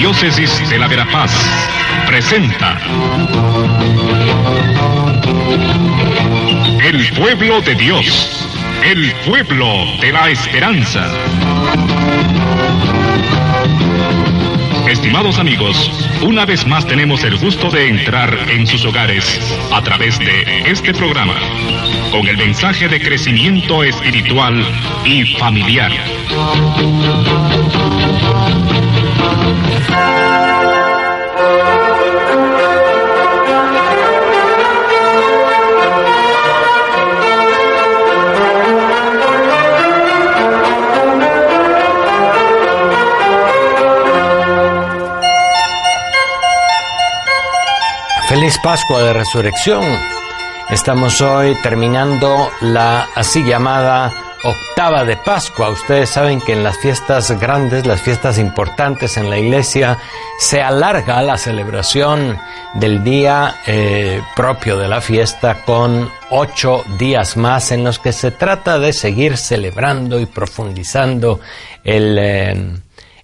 Arquidiócesis de la Verapaz presenta El Pueblo de Dios, el pueblo de la esperanza. Estimados amigos, una vez más tenemos el gusto de entrar en sus hogares a través de este programa, con el mensaje de crecimiento espiritual y familiar. Feliz Pascua de Resurrección. Estamos hoy terminando la así llamada octava de Pascua. Ustedes saben que en las fiestas grandes, las fiestas importantes en la iglesia, se alarga la celebración del día propio de la fiesta con 8 días más en los que se trata de seguir celebrando y profundizando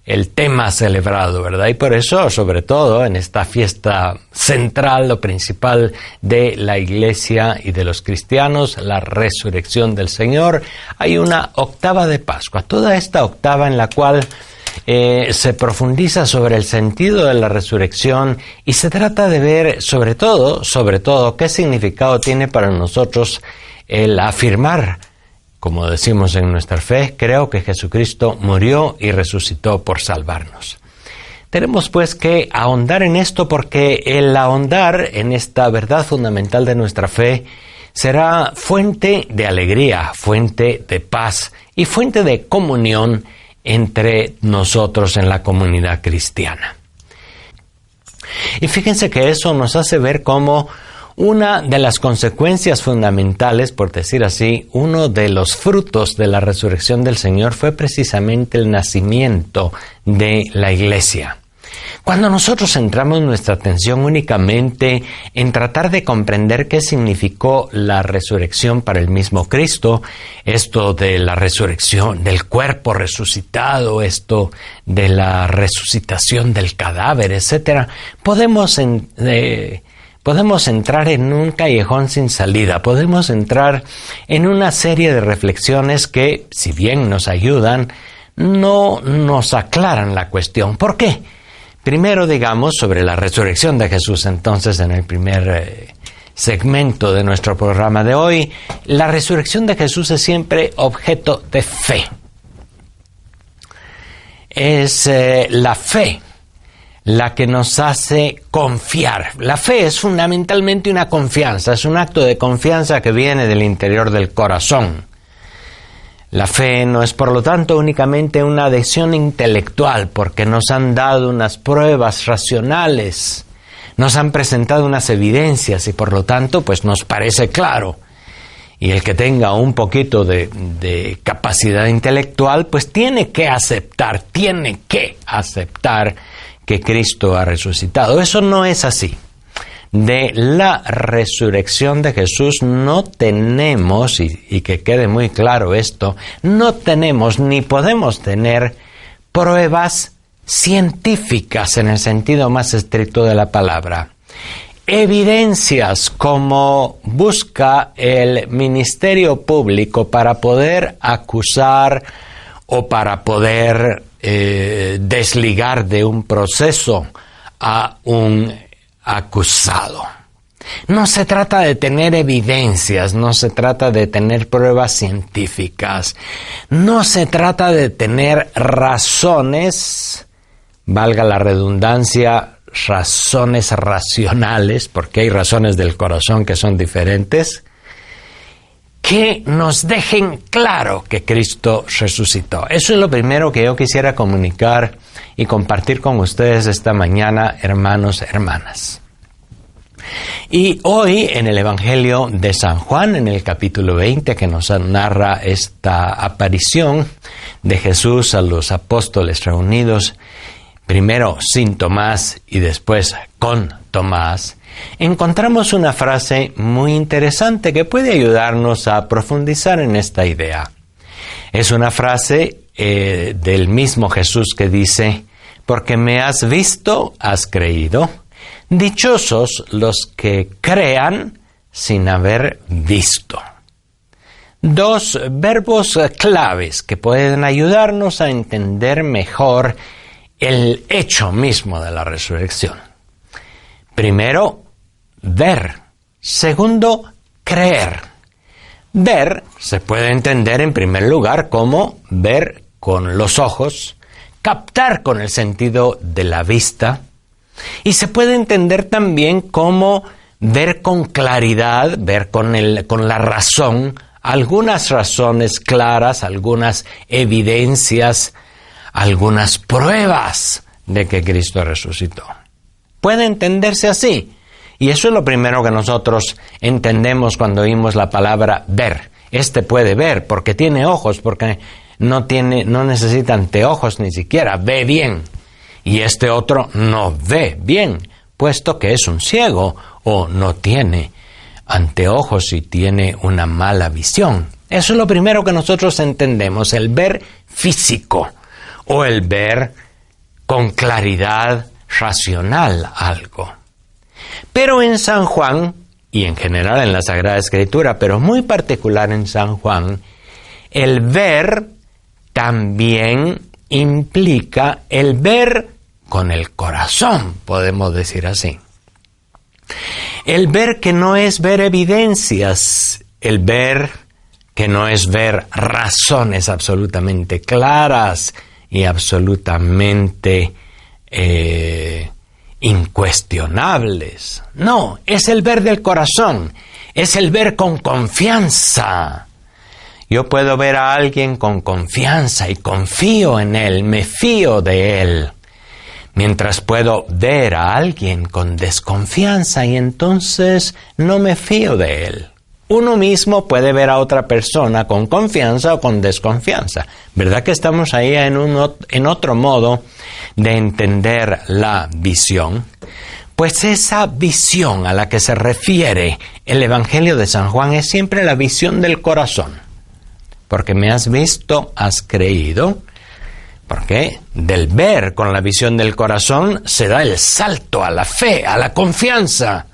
el tema celebrado, ¿verdad? Y por eso, sobre todo, en esta fiesta central, lo principal de la Iglesia y de los cristianos, la resurrección del Señor, hay una octava de Pascua. Toda esta octava en la cual se profundiza sobre el sentido de la resurrección y se trata de ver, sobre todo, qué significado tiene para nosotros el afirmar, como decimos en nuestra fe, creo que Jesucristo murió y resucitó por salvarnos. Tenemos pues que ahondar en esto porque el ahondar en esta verdad fundamental de nuestra fe será fuente de alegría, fuente de paz y fuente de comunión entre nosotros en la comunidad cristiana. Y fíjense que eso nos hace ver cómo una de las consecuencias fundamentales, por decir así, uno de los frutos de la resurrección del Señor fue precisamente el nacimiento de la Iglesia. Cuando nosotros centramos nuestra atención únicamente en tratar de comprender qué significó la resurrección para el mismo Cristo, esto de la resurrección del cuerpo resucitado, esto de la resucitación del cadáver, etc., podemos entrar en un callejón sin salida, podemos entrar en una serie de reflexiones que, si bien nos ayudan, no nos aclaran la cuestión. ¿Por qué? Primero, digamos, sobre la resurrección de Jesús. Entonces, en el primer segmento de nuestro programa de hoy, la resurrección de Jesús es siempre objeto de fe. Es la fe la que nos hace confiar. La fe es fundamentalmente una confianza, es un acto de confianza que viene del interior del corazón. La fe no es, por lo tanto, únicamente una adhesión intelectual, porque nos han dado unas pruebas racionales, nos han presentado unas evidencias y, por lo tanto, pues nos parece claro. Y el que tenga un poquito de capacidad intelectual, pues tiene que aceptar que Cristo ha resucitado. Eso no es así. De la resurrección de Jesús no tenemos, y que quede muy claro esto, no tenemos ni podemos tener pruebas científicas en el sentido más estricto de la palabra. Evidencias como busca el Ministerio Público para poder acusar o para poder desligar de un proceso a un acusado. No se trata de tener evidencias, no se trata de tener pruebas científicas, no se trata de tener razones, valga la redundancia, razones racionales, porque hay razones del corazón que son diferentes, que nos dejen claro que Cristo resucitó. Eso es lo primero que yo quisiera comunicar y compartir con ustedes esta mañana, hermanos, hermanas. Y hoy en el Evangelio de San Juan, en el capítulo 20, que nos narra esta aparición de Jesús a los apóstoles reunidos, primero sin Tomás y después con Tomás, encontramos una frase muy interesante que puede ayudarnos a profundizar en esta idea. Es una frase del mismo Jesús que dice: porque me has visto, has creído. Dichosos los que crean sin haber visto. Dos verbos claves que pueden ayudarnos a entender mejor el hecho mismo de la resurrección. Primero, ver. Segundo, creer. Ver se puede entender en primer lugar como ver con los ojos, captar con el sentido de la vista, y se puede entender también como ver con claridad, ver con la razón, algunas razones claras, algunas evidencias, algunas pruebas de que Cristo resucitó. Puede entenderse así. Y eso es lo primero que nosotros entendemos cuando oímos la palabra ver. Este puede ver porque tiene ojos, porque no necesita anteojos ni siquiera, ve bien. Y este otro no ve bien, puesto que es un ciego o no tiene anteojos y tiene una mala visión. Eso es lo primero que nosotros entendemos, el ver físico o el ver con claridad racional algo. Pero en San Juan, y en general en la Sagrada Escritura, pero muy particular en San Juan, el ver también implica el ver con el corazón, podemos decir así. El ver que no es ver evidencias, el ver que no es ver razones absolutamente claras y absolutamente incuestionables. No, es el ver del corazón, es el ver con confianza. Yo puedo ver a alguien con confianza y confío en él, me fío de él. Mientras puedo ver a alguien con desconfianza y entonces no me fío de él. Uno mismo puede ver a otra persona con confianza o con desconfianza. ¿Verdad que estamos ahí en otro modo de entender la visión? Pues esa visión a la que se refiere el Evangelio de San Juan es siempre la visión del corazón. Porque me has visto, has creído. Porque del ver con la visión del corazón se da el salto a la fe, a la confianza.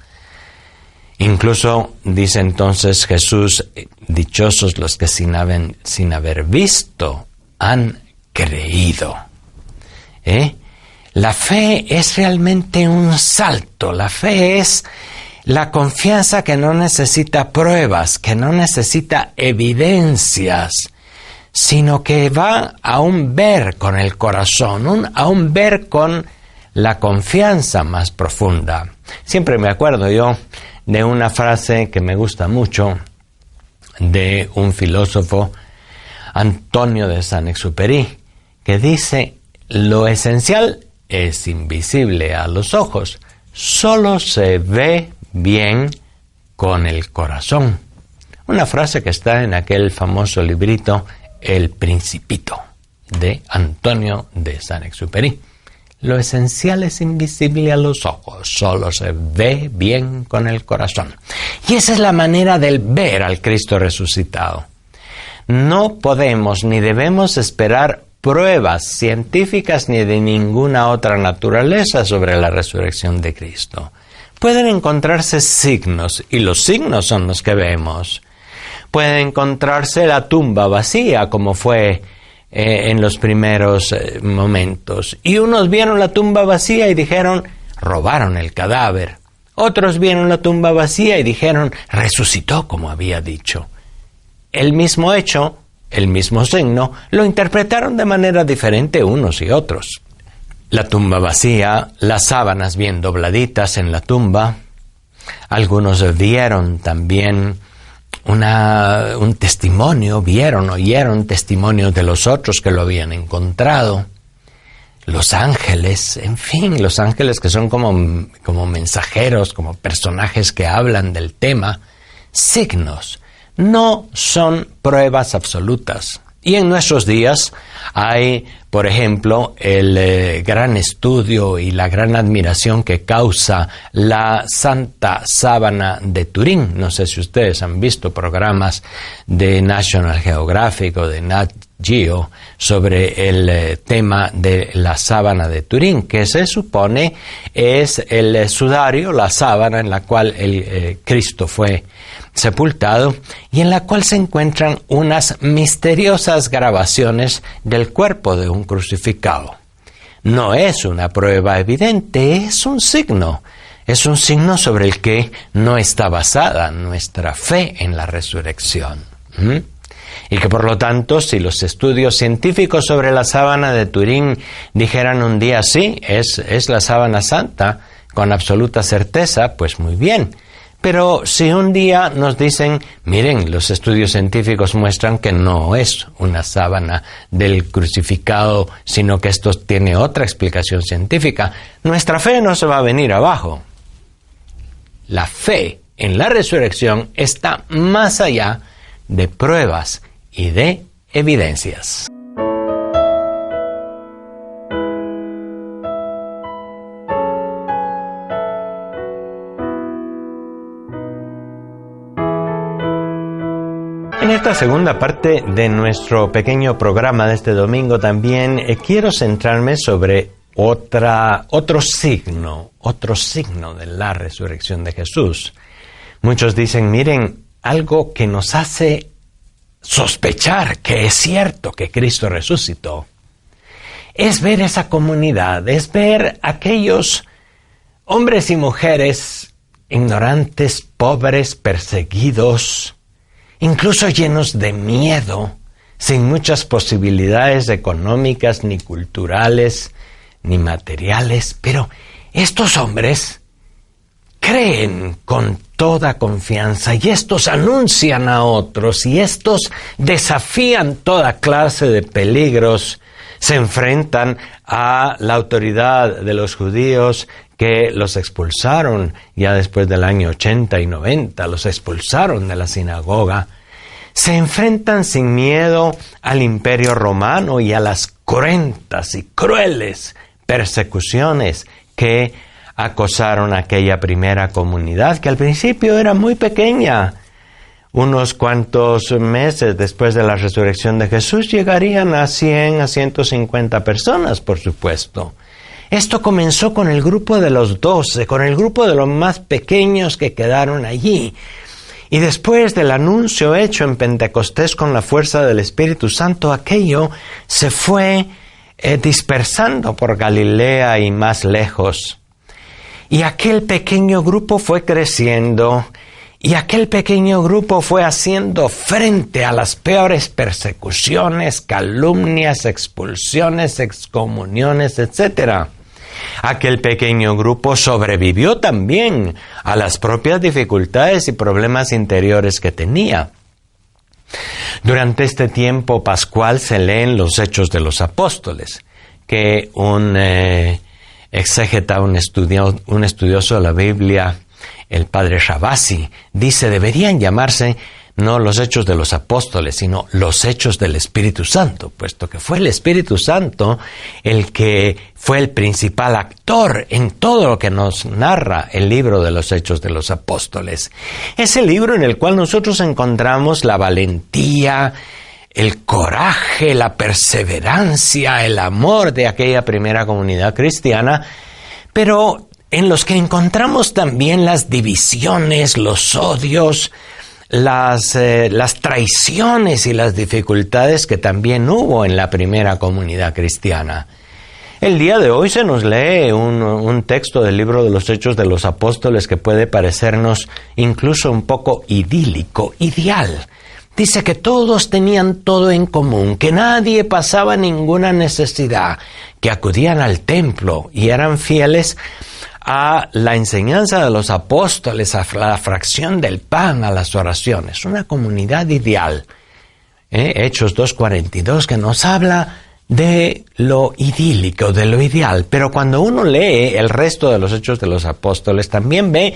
Incluso dice entonces Jesús, dichosos los que sin haber visto han creído. La fe es realmente un salto, la fe es la confianza que no necesita pruebas, que no necesita evidencias, sino que va a un ver con el corazón, a un ver con la confianza más profunda. Siempre me acuerdo yo de una frase que me gusta mucho de un filósofo, Antonio de Saint-Exupéry, que dice: lo esencial es invisible a los ojos, solo se ve bien con el corazón. Una frase que está en aquel famoso librito El Principito, de Antonio de Saint-Exupéry. Lo esencial es invisible a los ojos, solo se ve bien con el corazón. Y esa es la manera del ver al Cristo resucitado. No podemos ni debemos esperar pruebas científicas ni de ninguna otra naturaleza sobre la resurrección de Cristo. Pueden encontrarse signos, y los signos son los que vemos. Puede encontrarse la tumba vacía, como fue en los primeros momentos. Y unos vieron la tumba vacía y dijeron, robaron el cadáver. Otros vieron la tumba vacía y dijeron, resucitó como había dicho. El mismo hecho, el mismo signo, lo interpretaron de manera diferente unos y otros. La tumba vacía, las sábanas bien dobladitas en la tumba. Algunos vieron también un testimonio, oyeron testimonios de los otros que lo habían encontrado. Los ángeles, en fin, los ángeles que son como mensajeros, como personajes que hablan del tema. Signos, no son pruebas absolutas. Y en nuestros días hay, por ejemplo, el gran estudio y la gran admiración que causa la Santa Sábana de Turín. No sé si ustedes han visto programas de National Geographic o de Nat Gio sobre el tema de la sábana de Turín, que se supone es el sudario, la sábana en la cual el Cristo fue sepultado y en la cual se encuentran unas misteriosas grabaciones del cuerpo de un crucificado. No es una prueba evidente, es un signo sobre el que no está basada nuestra fe en la resurrección. Y que por lo tanto, si los estudios científicos sobre la sábana de Turín dijeran un día sí, es la sábana santa, con absoluta certeza, pues muy bien. Pero si un día nos dicen, miren, los estudios científicos muestran que no es una sábana del crucificado, sino que esto tiene otra explicación científica, nuestra fe no se va a venir abajo. La fe en la resurrección está más allá de pruebas y de evidencias. En esta segunda parte de nuestro pequeño programa de este domingo también quiero centrarme sobre otro signo de la resurrección de Jesús. Muchos dicen, miren, algo que nos hace sospechar que es cierto que Cristo resucitó, es ver esa comunidad, es ver aquellos hombres y mujeres ignorantes, pobres, perseguidos, incluso llenos de miedo, sin muchas posibilidades económicas, ni culturales, ni materiales, pero estos hombres creen con toda confianza y estos anuncian a otros y estos desafían toda clase de peligros, se enfrentan a la autoridad de los judíos que los expulsaron ya después del año 80 y 90, los expulsaron de la sinagoga. Se enfrentan sin miedo al Imperio Romano y a las cruentas y crueles persecuciones que acosaron a aquella primera comunidad, que al principio era muy pequeña. Unos cuantos meses después de la resurrección de Jesús llegarían a 100, a 150 personas, por supuesto. Esto comenzó con el grupo de los 12, con el grupo de los más pequeños que quedaron allí. Y después del anuncio hecho en Pentecostés con la fuerza del Espíritu Santo, aquello se fue dispersando por Galilea y más lejos. Y aquel pequeño grupo fue creciendo, y aquel pequeño grupo fue haciendo frente a las peores persecuciones, calumnias, expulsiones, excomuniones, etc. Aquel pequeño grupo sobrevivió también a las propias dificultades y problemas interiores que tenía. Durante este tiempo pascual se leen los Hechos de los Apóstoles, que un exégeta, un estudioso de la Biblia, el padre Shabasi, dice deberían llamarse no los Hechos de los Apóstoles, sino los Hechos del Espíritu Santo, puesto que fue el Espíritu Santo el que fue el principal actor en todo lo que nos narra el libro de los Hechos de los Apóstoles. Es el libro en el cual nosotros encontramos la valentía, el coraje, la perseverancia, el amor de aquella primera comunidad cristiana, pero en los que encontramos también las divisiones, los odios, las traiciones y las dificultades que también hubo en la primera comunidad cristiana. El día de hoy se nos lee un texto del libro de los Hechos de los Apóstoles que puede parecernos incluso un poco idílico, ideal. Dice que todos tenían todo en común, que nadie pasaba ninguna necesidad, que acudían al templo y eran fieles a la enseñanza de los apóstoles, a la fracción del pan, a las oraciones. Una comunidad ideal. Hechos 2:42, que nos habla de lo idílico, de lo ideal. Pero cuando uno lee el resto de los Hechos de los Apóstoles, también ve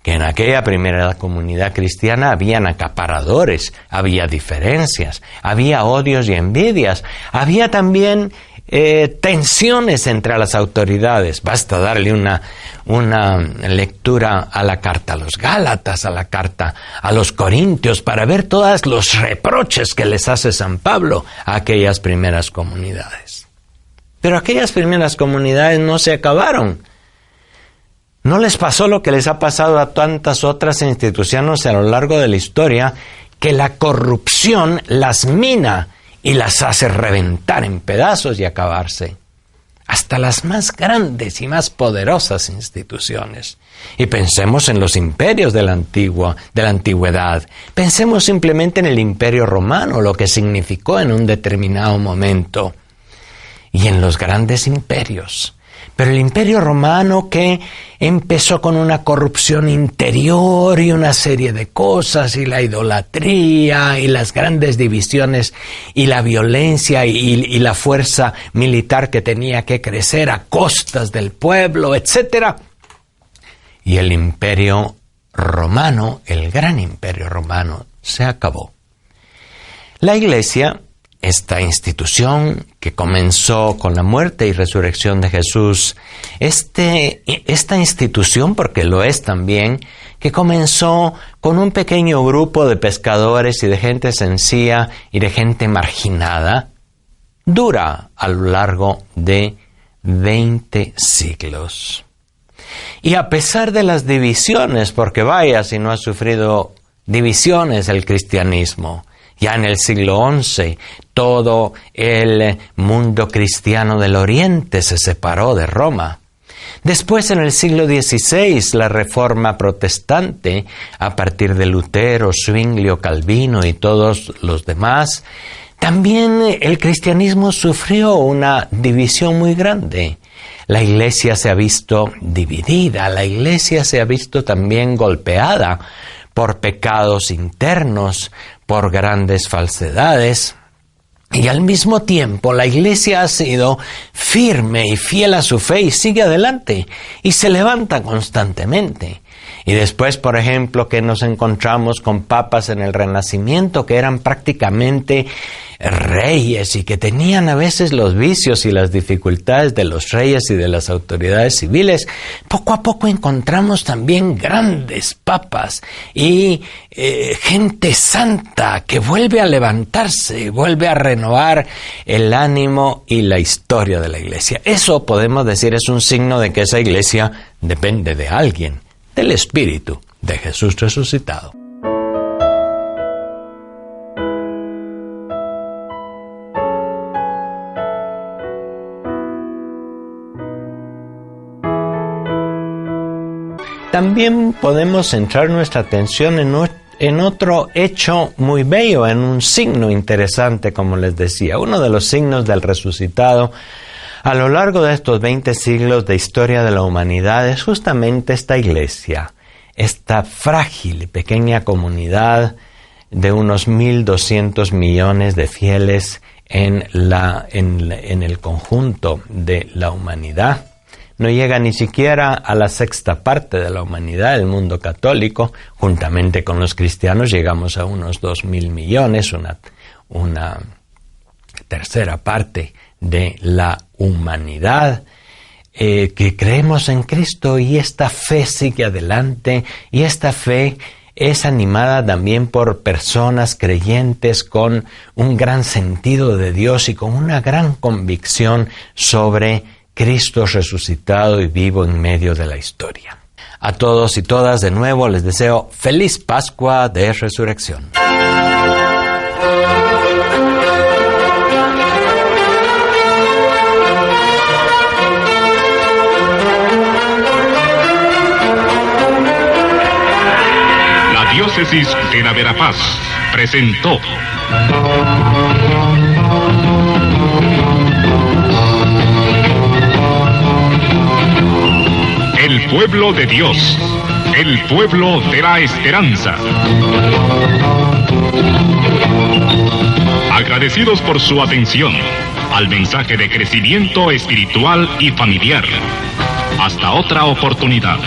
que en aquella primera comunidad cristiana habían acaparadores, había diferencias, había odios y envidias, había también tensiones entre las autoridades. Basta darle una lectura a la carta a los Gálatas, a la carta a los Corintios, para ver todos los reproches que les hace San Pablo a aquellas primeras comunidades. Pero aquellas primeras comunidades no se acabaron. No les pasó lo que les ha pasado a tantas otras instituciones a lo largo de la historia, que la corrupción las mina y las hace reventar en pedazos y acabarse. Hasta las más grandes y más poderosas instituciones. Y pensemos en los imperios de la antigüedad. Pensemos simplemente en el Imperio Romano, lo que significó en un determinado momento. Y en los grandes imperios. Pero el Imperio Romano, que empezó con una corrupción interior y una serie de cosas, y la idolatría, y las grandes divisiones, y la violencia, y la fuerza militar que tenía que crecer a costas del pueblo, etc. Y el Imperio Romano, el gran Imperio Romano, se acabó. La Iglesia, esta institución que comenzó con la muerte y resurrección de Jesús, esta institución, porque lo es también, que comenzó con un pequeño grupo de pescadores y de gente sencilla y de gente marginada, dura a lo largo de 20 siglos. Y a pesar de las divisiones, porque vaya si no ha sufrido divisiones el cristianismo, ya en el siglo XI, todo el mundo cristiano del Oriente se separó de Roma. Después, en el siglo XVI, la Reforma Protestante, a partir de Lutero, Zwinglio, Calvino y todos los demás, también el cristianismo sufrió una división muy grande. La Iglesia se ha visto dividida, la Iglesia se ha visto también golpeada por pecados internos, por grandes falsedades, y al mismo tiempo la Iglesia ha sido firme y fiel a su fe y sigue adelante y se levanta constantemente. Y después, por ejemplo, que nos encontramos con papas en el Renacimiento que eran prácticamente reyes y que tenían a veces los vicios y las dificultades de los reyes y de las autoridades civiles, poco a poco encontramos también grandes papas y gente santa que vuelve a levantarse, vuelve a renovar el ánimo y la historia de la Iglesia. Eso, podemos decir, es un signo de que esa Iglesia depende de alguien, del Espíritu de Jesús resucitado. También podemos centrar nuestra atención en otro hecho muy bello, en un signo interesante, como les decía. Uno de los signos del resucitado a lo largo de estos 20 siglos de historia de la humanidad es justamente esta Iglesia, esta frágil y pequeña comunidad de unos 1.200 millones de fieles en el conjunto de la humanidad. No llega ni siquiera a la sexta parte de la humanidad, el mundo católico. Juntamente con los cristianos llegamos a unos 2.000 millones, una tercera parte de la humanidad que creemos en Cristo, y esta fe sigue adelante, y esta fe es animada también por personas creyentes con un gran sentido de Dios y con una gran convicción sobre Cristo resucitado y vivo en medio de la historia. A todos y todas, de nuevo, les deseo feliz Pascua de Resurrección. La Diócesis de la Verapaz presentó El pueblo de Dios, el pueblo de la esperanza. Agradecidos por su atención al mensaje de crecimiento espiritual y familiar. Hasta otra oportunidad.